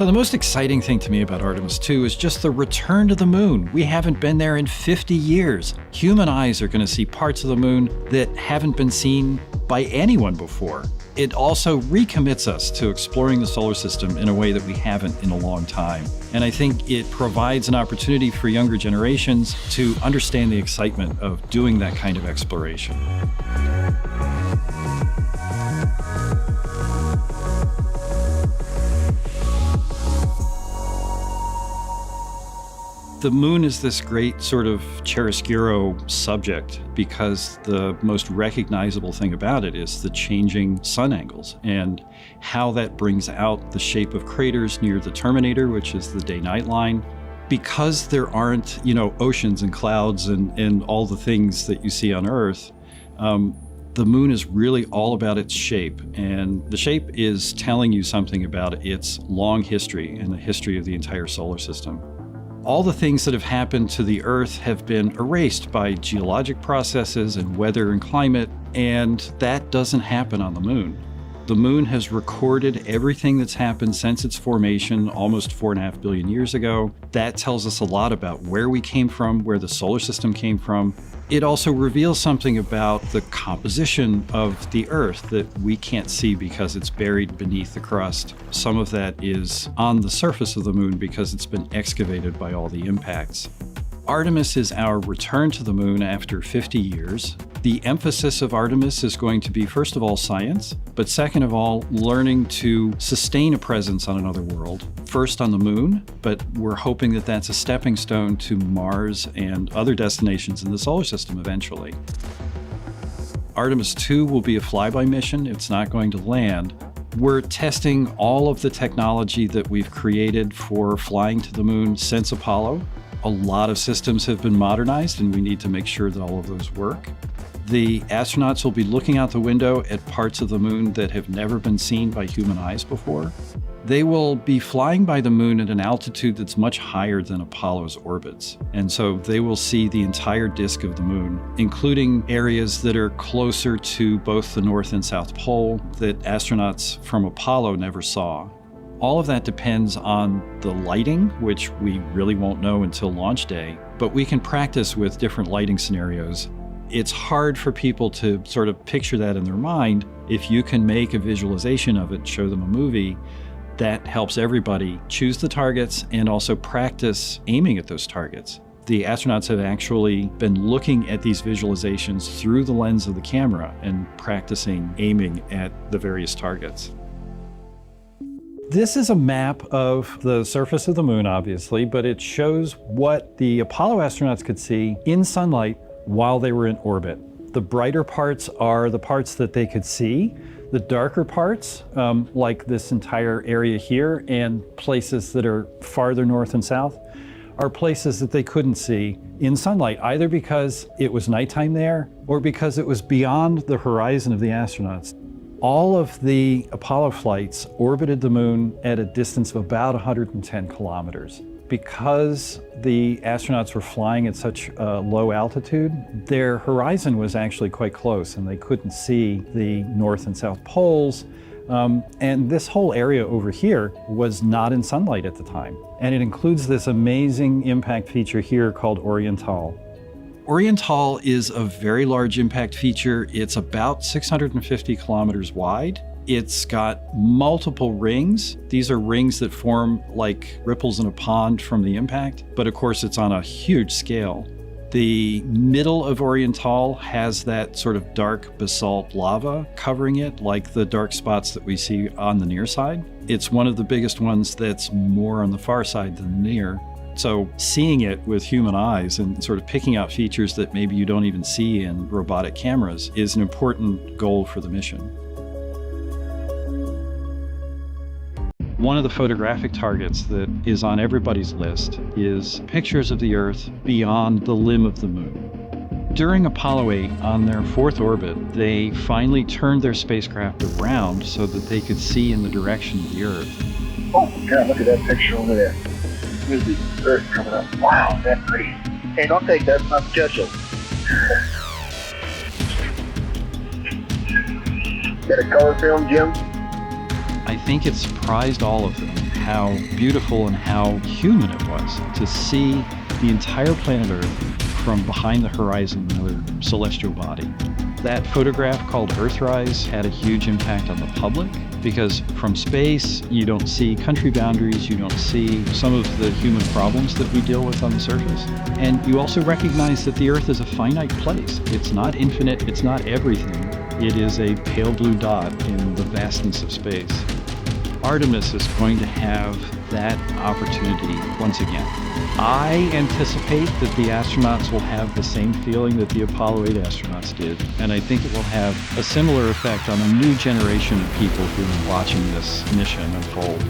So the most exciting thing to me about Artemis II is just the return to the moon. We haven't been there in 50 years. Human eyes are going to see parts of the moon that haven't been seen by anyone before. It also recommits us to exploring the solar system in a way that we haven't in a long time. And I think it provides an opportunity for younger generations to understand the excitement of doing that kind of exploration. The moon is this great sort of chiaroscuro subject because the most recognizable thing about it is the changing sun angles and how that brings out the shape of craters near the terminator, which is the day-night line. Because there aren't, oceans and clouds and all the things that you see on Earth, the moon is really all about its shape. And the shape is telling you something about its long history and the history of the entire solar system. All the things that have happened to the Earth have been erased by geologic processes and weather and climate, and that doesn't happen on the moon. The moon has recorded everything that's happened since its formation almost 4.5 billion years ago. That tells us a lot about where we came from, where the solar system came from. It also reveals something about the composition of the Earth that we can't see because it's buried beneath the crust. Some of that is on the surface of the moon because it's been excavated by all the impacts. Artemis is our return to the moon after 50 years. The emphasis of Artemis is going to be, first of all, science, but second of all, learning to sustain a presence on another world. First on the moon, but we're hoping that that's a stepping stone to Mars and other destinations in the solar system eventually. Artemis II will be a flyby mission. It's not going to land. We're testing all of the technology that we've created for flying to the moon since Apollo. A lot of systems have been modernized, and we need to make sure that all of those work. The astronauts will be looking out the window at parts of the moon that have never been seen by human eyes before. They will be flying by the moon at an altitude that's much higher than Apollo's orbits. And so they will see the entire disk of the moon, including areas that are closer to both the North and South Pole that astronauts from Apollo never saw. All of that depends on the lighting, which we really won't know until launch day, but we can practice with different lighting scenarios. It's hard for people to sort of picture that in their mind. If you can make a visualization of it, show them a movie, that helps everybody choose the targets and also practice aiming at those targets. The astronauts have actually been looking at these visualizations through the lens of the camera and practicing aiming at the various targets. This is a map of the surface of the moon, obviously, but it shows what the Apollo astronauts could see in sunlight while they were in orbit. The brighter parts are the parts that they could see. The darker parts, like this entire area here and places that are farther north and south, are places that they couldn't see in sunlight, either because it was nighttime there or because it was beyond the horizon of the astronauts. All of the Apollo flights orbited the moon at a distance of about 110 kilometers. Because the astronauts were flying at such a low altitude, their horizon was actually quite close and they couldn't see the North and South poles. And this whole area over here was not in sunlight at the time. And it includes this amazing impact feature here called Orientale. Orientale is a very large impact feature. It's about 650 kilometers wide. It's got multiple rings. These are rings that form like ripples in a pond from the impact, but of course it's on a huge scale. The middle of Orientale has that sort of dark basalt lava covering it, like the dark spots that we see on the near side. It's one of the biggest ones that's more on the far side than the near. So seeing it with human eyes and sort of picking out features that maybe you don't even see in robotic cameras is an important goal for the mission. One of the photographic targets that is on everybody's list is pictures of the Earth beyond the limb of the moon. During Apollo 8, on their fourth orbit, they finally turned their spacecraft around so that they could see in the direction of the Earth. Oh God, look at that picture over there. Here's the Earth coming up. Wow, that's pretty. Hey, don't take that, it's not potential. Got a color film, Jim? I think it surprised all of them how beautiful and how human it was to see the entire planet Earth from behind the horizon of another celestial body. That photograph called Earthrise had a huge impact on the public because from space, you don't see country boundaries, you don't see some of the human problems that we deal with on the surface. And you also recognize that the Earth is a finite place. It's not infinite, it's not everything. It is a pale blue dot in the vastness of space. Artemis is going to have that opportunity once again. I anticipate that the astronauts will have the same feeling that the Apollo 8 astronauts did, and I think it will have a similar effect on a new generation of people who are watching this mission unfold.